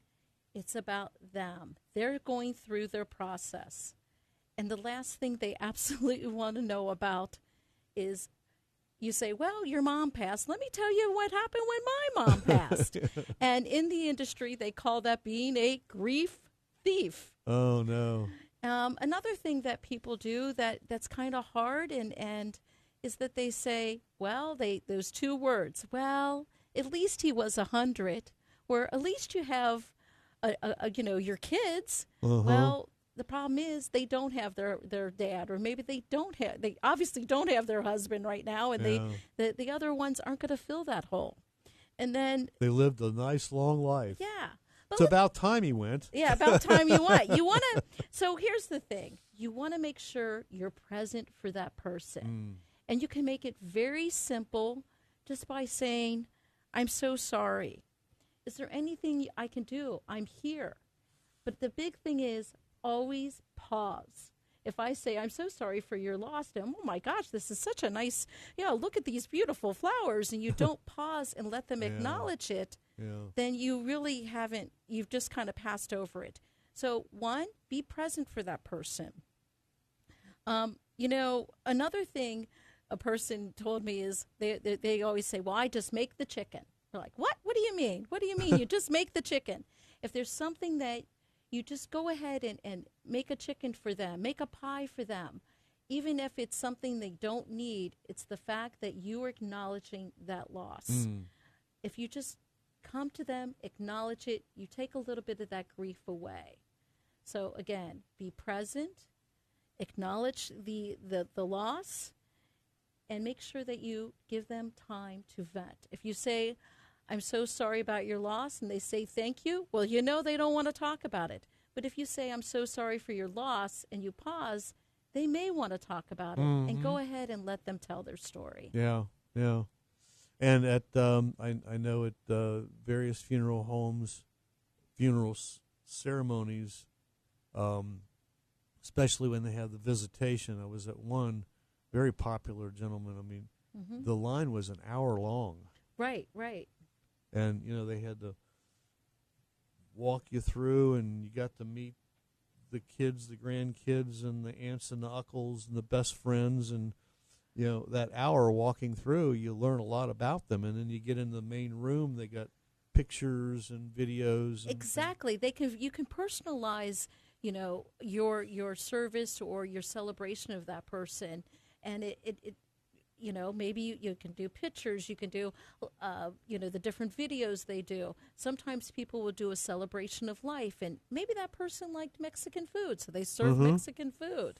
it's about them. They're going through their process. And the last thing they absolutely want to know about is you say, well, your mom passed. Let me tell you what happened when my mom passed. And in the industry, they call that being a grief thief. Oh, no. Another thing that people do that's kind of hard and is that they say, well, those two words, well, at least he was 100, or at least you have, your kids. Uh-huh. Well, the problem is they don't have their dad, or maybe they obviously don't have their husband right now, and the other ones aren't going to fill that hole. And then they lived a nice long life. Yeah. It's about time he went. Yeah, about time you went. You want to. So here's the thing: you want to make sure you're present for that person, and you can make it very simple, just by saying, "I'm so sorry. Is there anything I can do? I'm here." But the big thing is, always pause. If I say, I'm so sorry for your loss, and oh my gosh, this is such a nice, look at these beautiful flowers, and you don't pause and let them acknowledge it, then you really haven't, you've just kind of passed over it. So one, be present for that person. Another thing a person told me is they always say, well, I just make the chicken. They're like, what? What do you mean? What do you mean? You just make the chicken. If there's something that you just go ahead and make a chicken for them, make a pie for them. Even if it's something they don't need, it's the fact that you are acknowledging that loss. If you just come to them, acknowledge it, you take a little bit of that grief away. So again, be present, acknowledge the loss, and make sure that you give them time to vent. If you say, I'm so sorry about your loss, and they say thank you, well, they don't want to talk about it. But if you say, I'm so sorry for your loss, and you pause, they may want to talk about it, and go ahead and let them tell their story. Yeah. And at I know at various funeral homes, funeral ceremonies, especially when they have the visitation, I was at one very popular gentleman. I mean, the line was an hour long. Right. And, they had to walk you through, and you got to meet the kids, the grandkids, and the aunts and the uncles and the best friends. And, that hour walking through, you learn a lot about them. And then you get in the main room, they got pictures and videos. Exactly. You can personalize, your service or your celebration of that person. And it maybe you can do pictures, you can do, the different videos they do. Sometimes people will do a celebration of life, and maybe that person liked Mexican food, so they serve Mexican food.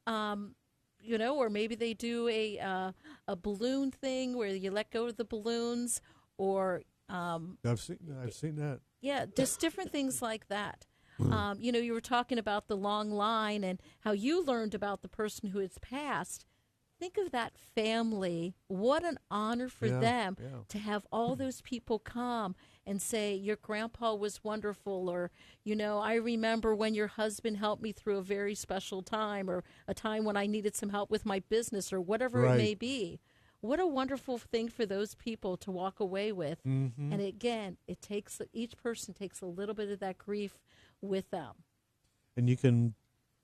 Or maybe they do a balloon thing where you let go of the balloons, or I've seen that. Yeah, just different things like that. You were talking about the long line and how you learned about the person who has passed. Think of that family. What an honor for them to have all those people come and say, your grandpa was wonderful, or, I remember when your husband helped me through a very special time, or a time when I needed some help with my business, or whatever it may be. What a wonderful thing for those people to walk away with. And again, each person takes a little bit of that grief with them. and you can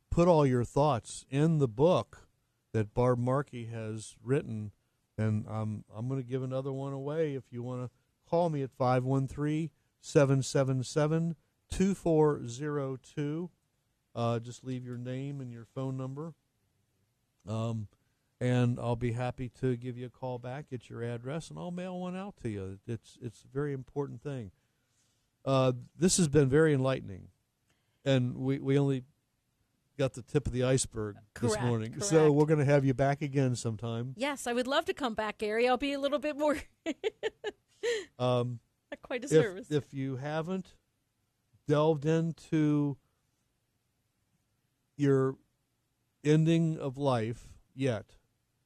put all your thoughts in the book that Barb Markey has written. And I'm going to give another one away if you want to call me at 513-777-2402. Just leave your name and your phone number. And I'll be happy to give you a call back, get your address, and I'll mail one out to you. It's a very important thing. This has been very enlightening, and we only got the tip of the iceberg this morning. Correct. So we're going to have you back again sometime. Yes, I would love to come back, Gary. I'll be a little bit more not quite as nervous. If you haven't delved into your ending of life yet,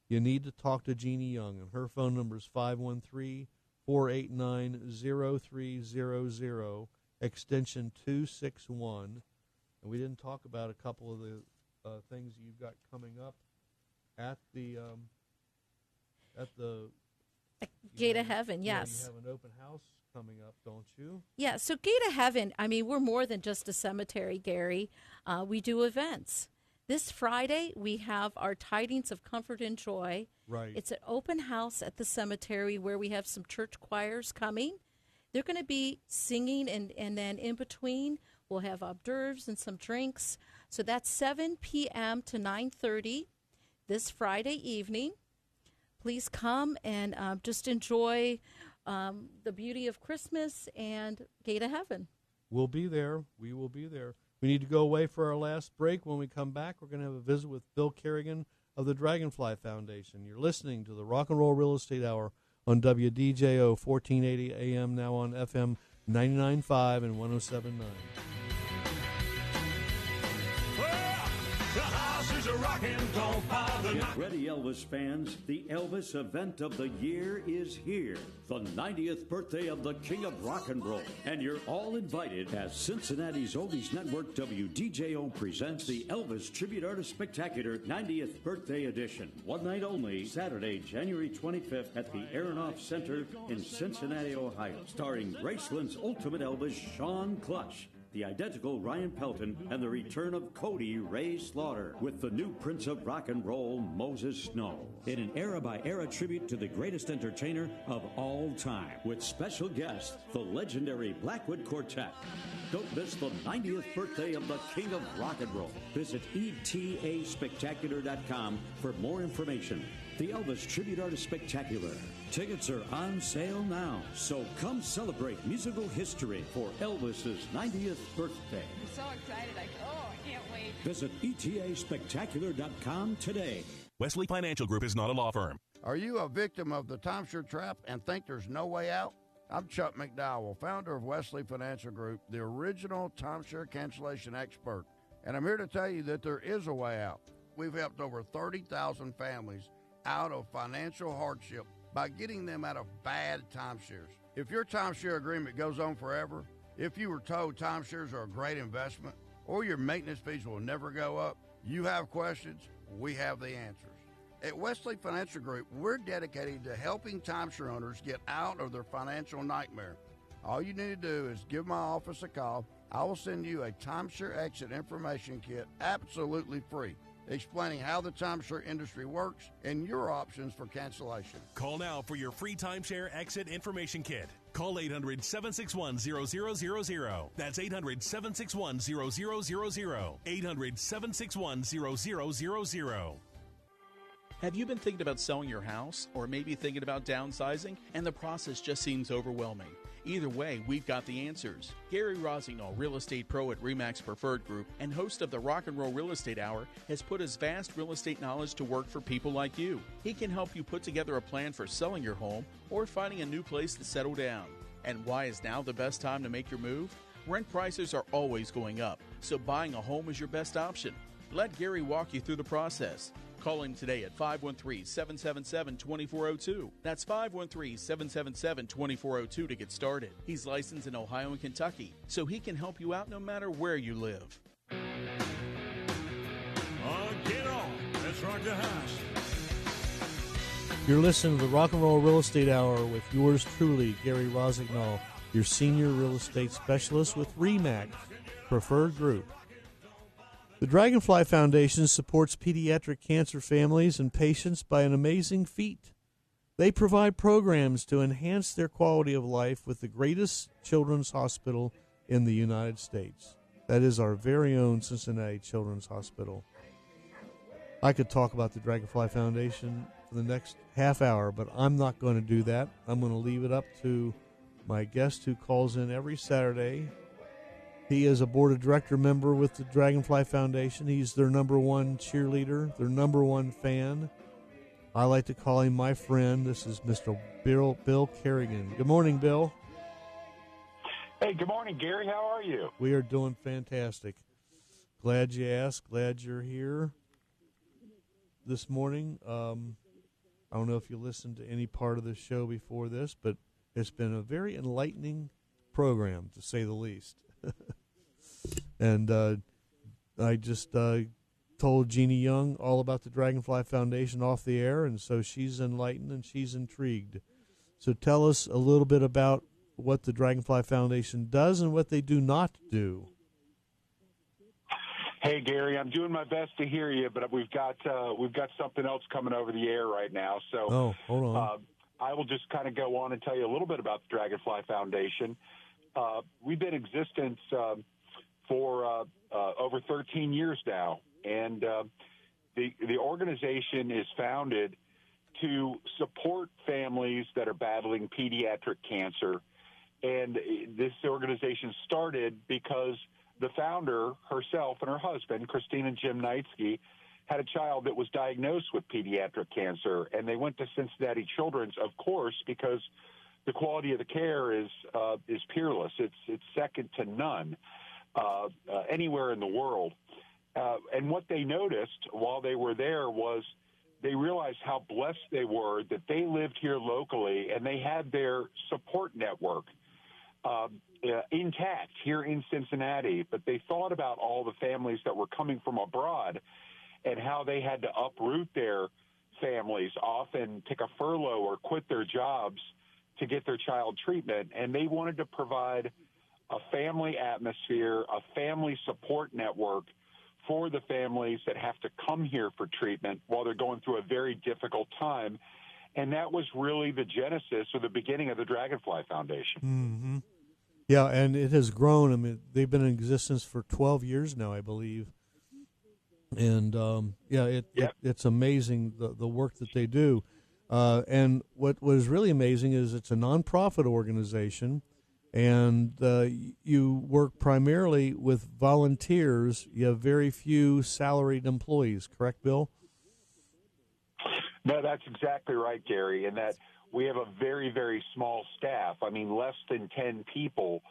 you need to talk to Jeanne Young, and her phone number is 513-489-0300, extension 261. And we didn't talk about a couple of the things you've got coming up at the Gate of Heaven. Yes, you have an open house coming up, don't you? Yeah. So Gate of Heaven. I mean, we're more than just a cemetery, Gary. We do events. This Friday, we have our Tidings of Comfort and Joy. Right. It's an open house at the cemetery where we have some church choirs coming. They're going to be singing, and then in between, we'll have hors d'oeuvres and some drinks. So that's 7 p.m. to 9:30 this Friday evening. Please come and just enjoy the beauty of Christmas and Gate of Heaven. We'll be there. We will be there. We need to go away for our last break. When we come back, we're going to have a visit with Bill Kerrigan of the Dragonfly Foundation. You're listening to the Rock and Roll Real Estate Hour on WDJO 1480 AM, now on FM 99.5 and 107.9. The house is a rockin', don't bother. Get ready, Elvis fans. The Elvis event of the year is here. The 90th birthday of the King of Rock and Roll. And you're all invited as Cincinnati's Oldies Network WDJO presents the Elvis Tribute Artist Spectacular 90th Birthday Edition. One night only, Saturday, January 25th at the Aronoff Center in Cincinnati, Ohio. Starring Graceland's ultimate Elvis, Sean Clutch, the identical Ryan Pelton, and the return of Cody Ray Slaughter with the new Prince of Rock and Roll, Moses Snow, in an era-by-era tribute to the greatest entertainer of all time, with special guest, the legendary Blackwood Quartet. Don't miss the 90th birthday of the King of Rock and Roll. Visit etaspectacular.com for more information. The Elvis Tribute Artist Spectacular. Tickets are on sale now, so come celebrate musical history for Elvis's 90th birthday. I'm so excited. I can't wait. Visit etaspectacular.com today. Wesley Financial Group is not a law firm. Are you a victim of the timeshare trap and think there's no way out? I'm Chuck McDowell, founder of Wesley Financial Group, the original timeshare cancellation expert, and I'm here to tell you that there is a way out. We've helped over 30,000 families out of financial hardship by getting them out of bad timeshares. If your timeshare agreement goes on forever, if you were told timeshares are a great investment, or your maintenance fees will never go up, you have questions, we have the answers. At Wesley Financial Group, we're dedicated to helping timeshare owners get out of their financial nightmare. All you need to do is give my office a call. I will send you a timeshare exit information kit absolutely free, explaining how the timeshare industry works and your options for cancellation. Call now for your free timeshare exit information kit. Call 800-761-0000. That's 800-761-0000. 800-761-0000. Have you been thinking about selling your house or maybe thinking about downsizing and the process just seems overwhelming? Either way, we've got the answers. Gary Rossignol, real estate pro at RE/MAX Preferred Group and host of the Rock and Roll Real Estate Hour, has put his vast real estate knowledge to work for people like you. He can help you put together a plan for selling your home or finding a new place to settle down. And why is now the best time to make your move? Rent prices are always going up, so buying a home is your best option. Let Gary walk you through the process. Call him today at 513-777-2402. That's 513-777-2402 to get started. He's licensed in Ohio and Kentucky, so he can help you out no matter where you live. Get on. Let's rock the house. You're listening to the Rock and Roll Real Estate Hour with yours truly, Gary Rossignol, your senior real estate specialist with RE/MAX Preferred Group. The Dragonfly Foundation supports pediatric cancer families and patients by an amazing feat. They provide programs to enhance their quality of life with the greatest children's hospital in the United States. That is our very own Cincinnati Children's Hospital. I could talk about the Dragonfly Foundation for the next half hour, but I'm not going to do that. I'm going to leave it up to my guest who calls in every Saturday. He is a board of director member with the Dragonfly Foundation. He's their number one cheerleader, their number one fan. I like to call him my friend. This is Mr. Bill Kerrigan. Good morning, Bill. Hey, good morning, Gary. How are you? We are doing fantastic. Glad you asked. Glad you're here this morning. I don't know if you listened to any part of the show before this, but it's been a very enlightening program, to say the least. And I just told Jeanne Young all about the Dragonfly Foundation off the air, and so she's enlightened and she's intrigued. So tell us a little bit about what the Dragonfly Foundation does and what they do not do. Hey, Gary, I'm doing my best to hear you, but we've got something else coming over the air right now. So, hold on. I will just kind of go on and tell you a little bit about the Dragonfly Foundation. We've been in existence for over 13 years now, and the organization is founded to support families that are battling pediatric cancer. And this organization started because the founder herself and her husband, Christine and Jim Knightsky, had a child that was diagnosed with pediatric cancer, and they went to Cincinnati Children's, of course, because the quality of the care is peerless. It's second to none anywhere in the world. And what they noticed while they were there was they realized how blessed they were that they lived here locally and they had their support network intact here in Cincinnati. But they thought about all the families that were coming from abroad and how they had to uproot their families, often take a furlough or quit their jobs to get their child treatment. And they wanted to provide a family atmosphere, a family support network for the families that have to come here for treatment while they're going through a very difficult time. And that was really the genesis or the beginning of the Dragonfly Foundation. Mm-hmm. Yeah, and it has grown. I mean, they've been in existence for 12 years now, I believe. And, it's amazing the work that they do. And what is really amazing is it's a nonprofit organization, and you work primarily with volunteers. You have very few salaried employees, correct, Bill? No, that's exactly right, Gary, in that we have a very, very small staff. I mean, less than 10 people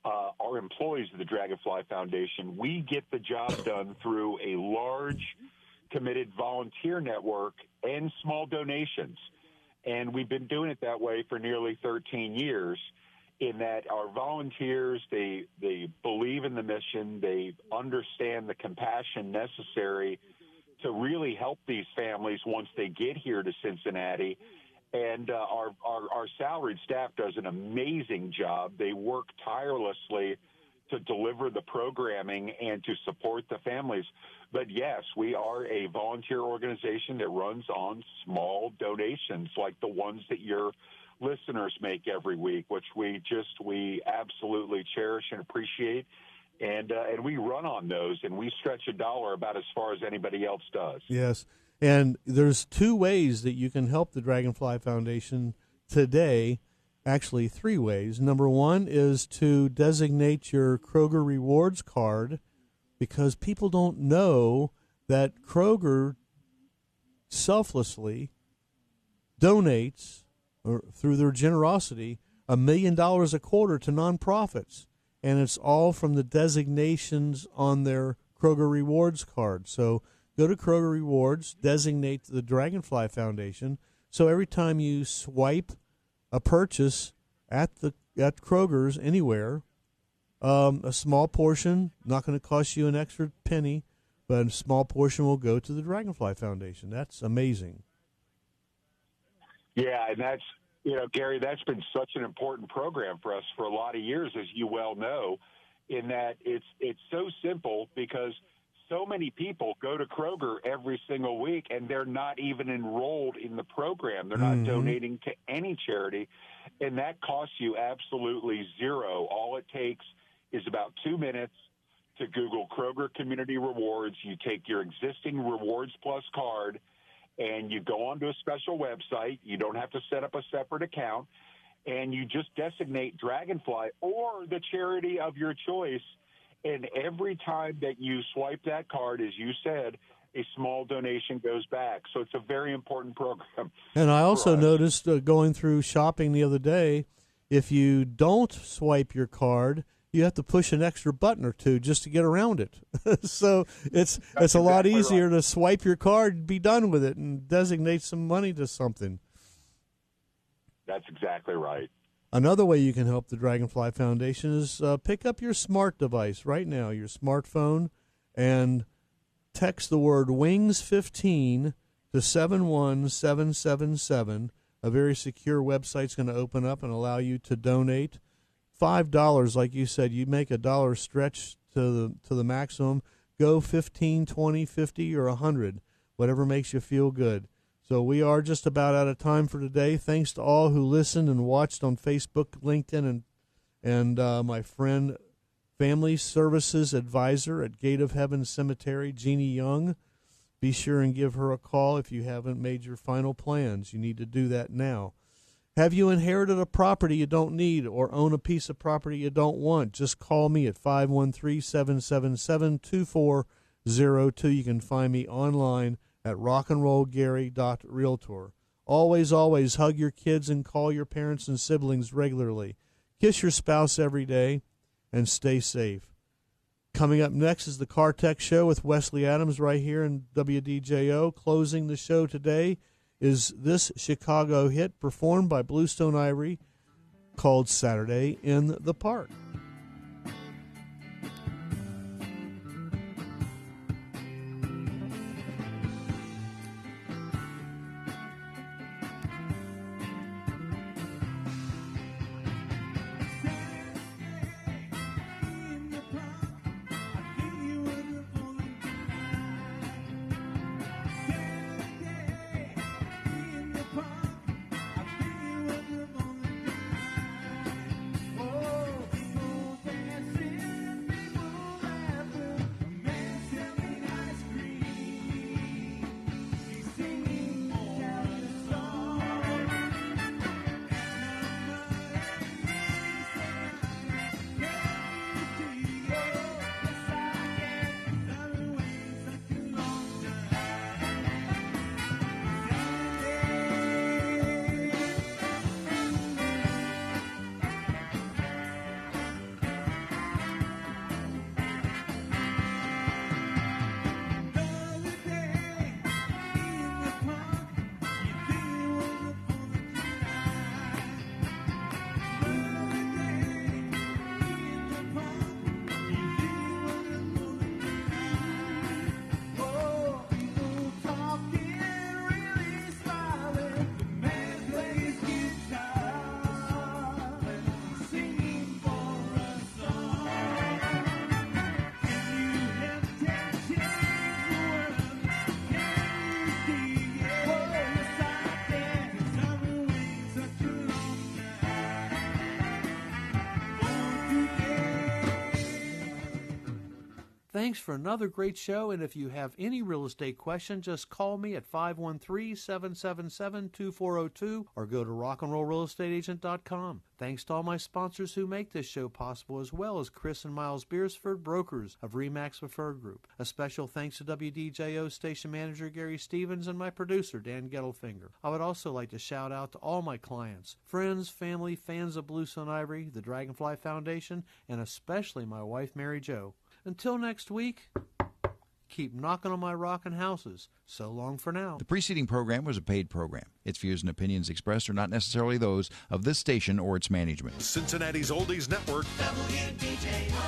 are employees of the Dragonfly Foundation. We get the job done through a large, committed volunteer network and small donations. And we've been doing it that way for nearly 13 years, in that our volunteers, they believe in the mission, they understand the compassion necessary to really help these families once they get here to Cincinnati. And our salaried staff does an amazing job. They work tirelessly to deliver the programming and to support the families. But yes, we are a volunteer organization that runs on small donations like the ones that your listeners make every week, which we absolutely cherish and appreciate. And we run on those, and we stretch a dollar about as far as anybody else does. Yes, and there's two ways that you can help the Dragonfly Foundation today. Actually, three ways. Number one is to designate your Kroger Rewards card, because people don't know that Kroger selflessly donates, or through their generosity, $1 million a quarter to nonprofits. And it's all from the designations on their Kroger Rewards card. So go to Kroger Rewards, designate the Dragonfly Foundation. So every time you swipe a purchase at Kroger's anywhere, a small portion, not going to cost you an extra penny, but a small portion will go to the Dragonfly Foundation. That's amazing. Yeah, and that's, Gary, that's been such an important program for us for a lot of years, as you well know, in that it's so simple, because so many people go to Kroger every single week, and they're not even enrolled in the program. They're not donating to any charity, and that costs you absolutely zero. All it takes is about 2 minutes to Google Kroger Community Rewards. You take your existing Rewards Plus card, and you go onto a special website. You don't have to set up a separate account, and you just designate Dragonfly or the charity of your choice. And every time that you swipe that card, as you said, a small donation goes back. So it's a very important program. And I also noticed going through shopping the other day, if you don't swipe your card, you have to push an extra button or two just to get around it. So it's a lot easier to swipe your card, be done with it, and designate some money to something. That's exactly right. Another way you can help the Dragonfly Foundation is pick up your smart device right now, your smartphone, and text the word WINGS15 to 71777. A very secure website's going to open up and allow you to donate $5. Like you said, you make $1 stretch to the maximum. Go 15, 20, 50, or 100, whatever makes you feel good. So we are just about out of time for today. Thanks to all who listened and watched on Facebook, LinkedIn, and my friend, Family Services Advisor at Gate of Heaven Cemetery, Jeanne Young. Be sure and give her a call if you haven't made your final plans. You need to do that now. Have you inherited a property you don't need or own a piece of property you don't want? Just call me at 513-777-2402. You can find me online at rockandrollgary.realtor. Always, always hug your kids and call your parents and siblings regularly. Kiss your spouse every day and stay safe. Coming up next is the Car Tech Show with Wesley Adams right here in WDJO. Closing the show today is this Chicago hit performed by Bluestone Ivory called Saturday in the Park. Thanks for another great show, and if you have any real estate question, just call me at 513-777-2402 or go to rockandrollrealestateagent.com. Thanks to all my sponsors who make this show possible, as well as Chris and Miles Beersford, brokers of RE/MAX Preferred Group. A special thanks to WDJO station manager Gary Stevens and my producer Dan Gettelfinger. I would also like to shout out to all my clients, friends, family, fans of Bluestone Ivory, the Dragonfly Foundation, and especially my wife Mary Jo. Until next week, keep knocking on my rockin' houses. So long for now. The preceding program was a paid program. Its views and opinions expressed are not necessarily those of this station or its management. Cincinnati's Oldies Network. WDJO.